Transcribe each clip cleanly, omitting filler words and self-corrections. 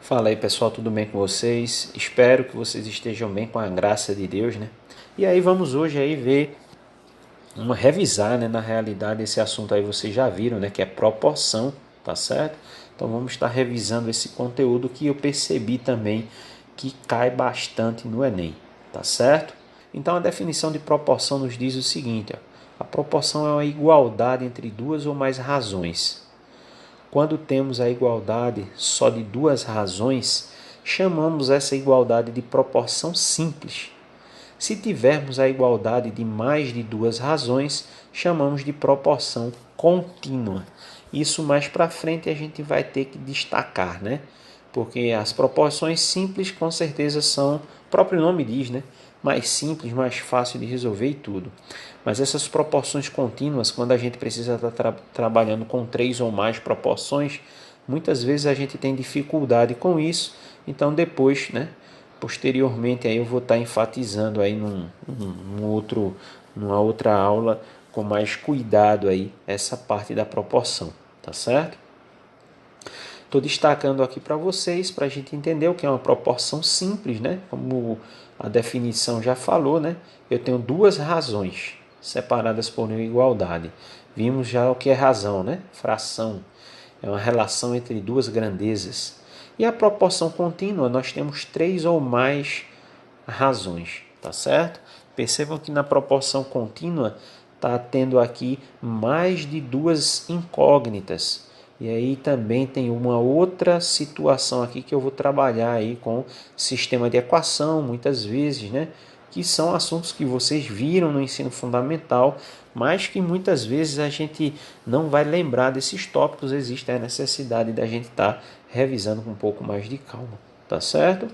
Fala aí pessoal, tudo bem com vocês? Espero que vocês estejam bem com a graça de Deus, né? E aí vamos hoje aí ver, revisar, né, na realidade esse assunto aí vocês já viram, né, que é proporção, tá certo? Então vamos estar revisando esse conteúdo que eu percebi também que cai bastante no Enem, tá certo? Então a definição de proporção nos diz o seguinte, ó, a proporção é uma igualdade entre duas ou mais razões. Quando temos a igualdade só de duas razões, chamamos essa igualdade de proporção simples. Se tivermos a igualdade de mais de duas razões, chamamos de proporção contínua. Isso mais para frente a gente vai ter que destacar, né? Porque as proporções simples com certeza são, o próprio nome diz, né? Mais simples, mais fácil de resolver e tudo. Mas essas proporções contínuas, quando a gente precisa estar trabalhando com três ou mais proporções, muitas vezes a gente tem dificuldade com isso. Então depois, né? Posteriormente aí eu vou estar enfatizando aí numa outra aula com mais cuidado aí essa parte da proporção, tá certo? Estou destacando aqui para vocês, para a gente entender o que é uma proporção simples, né? Como a definição já falou, né? Eu tenho duas razões separadas por uma igualdade. Vimos já o que é razão, né? Fração. É uma relação entre duas grandezas. E a proporção contínua, nós temos três ou mais razões, tá certo? Percebam que na proporção contínua está tendo aqui mais de duas incógnitas. E aí também tem uma outra situação aqui que eu vou trabalhar aí com sistema de equação, muitas vezes, né? Que são assuntos que vocês viram no ensino fundamental, mas que muitas vezes a gente não vai lembrar desses tópicos, existe a necessidade da gente estar revisando com um pouco mais de calma, tá certo?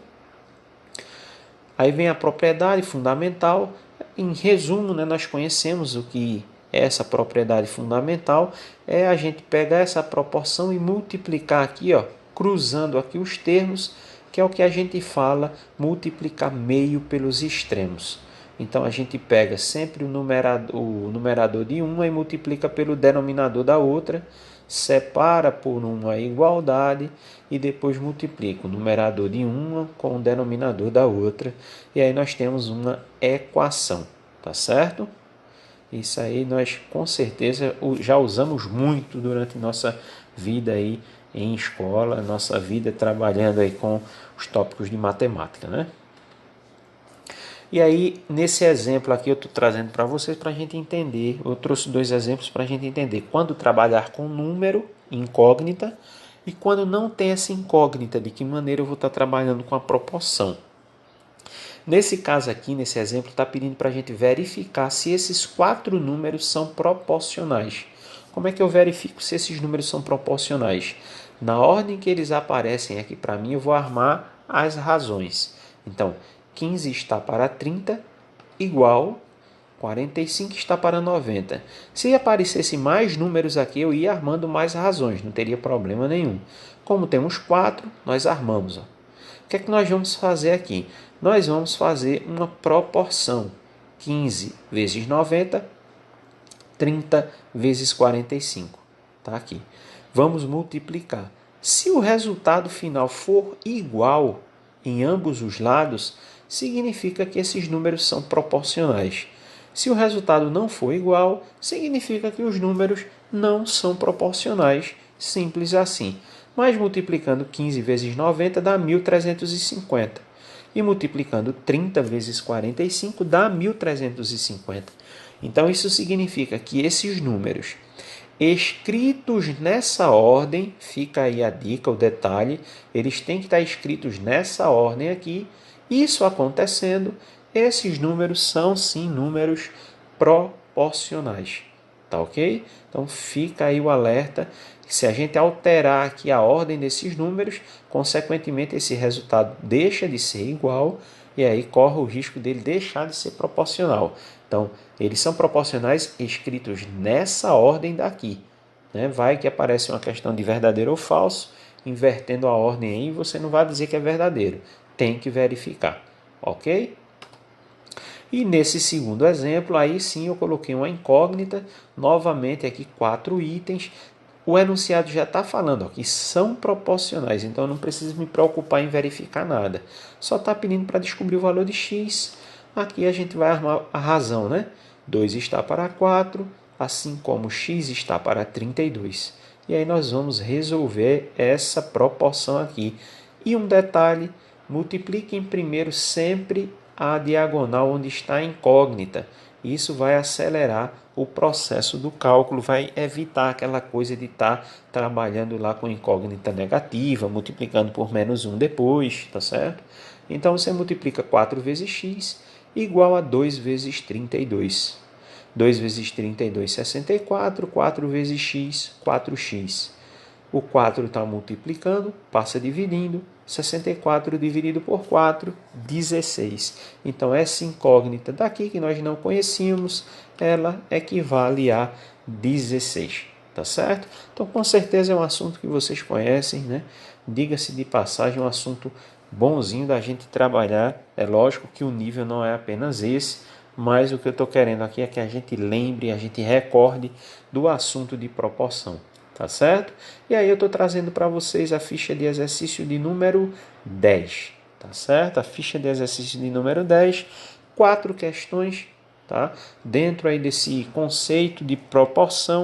Aí vem a propriedade fundamental. Em resumo, né, nós conhecemos o que é essa propriedade fundamental. É a gente pegar essa proporção e multiplicar aqui, ó, cruzando aqui os termos, que é o que a gente fala, multiplicar meio pelos extremos. Então a gente pega sempre o numerador de uma e multiplica pelo denominador da outra, separa por uma igualdade e depois multiplica o numerador de uma com o denominador da outra. E aí nós temos uma equação, tá certo? Isso aí nós com certeza já usamos muito durante nossa vida aí em escola, nossa vida trabalhando aí com os tópicos de matemática, né? E aí, nesse exemplo aqui, eu estou trazendo para vocês para a gente entender. Eu trouxe dois exemplos para a gente entender quando trabalhar com número, incógnita, e quando não tem essa incógnita, de que maneira eu vou estar trabalhando com a proporção. Nesse caso aqui, nesse exemplo, está pedindo para a gente verificar se esses quatro números são proporcionais. Como é que eu verifico se esses números são proporcionais? Na ordem que eles aparecem aqui para mim, eu vou armar as razões. Então, 15 está para 30, igual 45 está para 90. Se aparecesse mais números aqui, eu ia armando mais razões, não teria problema nenhum. Como temos 4, nós armamos. Ó. O que é que nós vamos fazer aqui? Nós vamos fazer uma proporção. 15 vezes 90, 30 vezes 45. Está aqui. Vamos multiplicar. Se o resultado final for igual em ambos os lados, significa que esses números são proporcionais. Se o resultado não for igual, significa que os números não são proporcionais. Simples assim. Mas multiplicando 15 vezes 90 dá 1.350. E multiplicando 30 vezes 45 dá 1.350. Então isso significa que esses números escritos nessa ordem, fica aí a dica, o detalhe, eles têm que estar escritos nessa ordem aqui. Isso acontecendo, esses números são sim números proporcionais, tá ok? Então fica aí o alerta, se a gente alterar aqui a ordem desses números, consequentemente esse resultado deixa de ser igual e aí corre o risco dele deixar de ser proporcional. Então, eles são proporcionais escritos nessa ordem daqui. Né? Vai que aparece uma questão de verdadeiro ou falso, invertendo a ordem aí, você não vai dizer que é verdadeiro. Tem que verificar, ok? E nesse segundo exemplo, aí sim eu coloquei uma incógnita, novamente aqui 4 itens. o enunciado já está falando que são proporcionais, então eu não preciso me preocupar em verificar nada. Só está pedindo para descobrir o valor de x. Aqui a gente vai armar a razão, né? 2 está para 4, assim como x está para 32. E aí nós vamos resolver essa proporção aqui. E um detalhe, multipliquem primeiro sempre a diagonal onde está a incógnita. Isso vai acelerar o processo do cálculo, vai evitar aquela coisa de estar trabalhando lá com incógnita negativa, multiplicando por menos 1 depois, tá certo? Então você multiplica 4 vezes x igual a 2 vezes 32. 2 vezes 32, 64. 4 vezes x, 4x. O 4 está multiplicando, passa dividindo. 64 dividido por 4, 16. Então, essa incógnita daqui que nós não conhecíamos, ela equivale a 16. Tá certo? Então, com certeza é um assunto que vocês conhecem, né? Diga-se de passagem, um assunto bonzinho da gente trabalhar. É lógico que o nível não é apenas esse, mas o que eu estou querendo aqui é que a gente lembre, a gente recorde do assunto de proporção. Tá certo? E aí eu estou trazendo para vocês a ficha de exercício de número 10. Tá certo? A ficha de exercício de número 10. 4 questões, tá? Dentro aí desse conceito de proporção.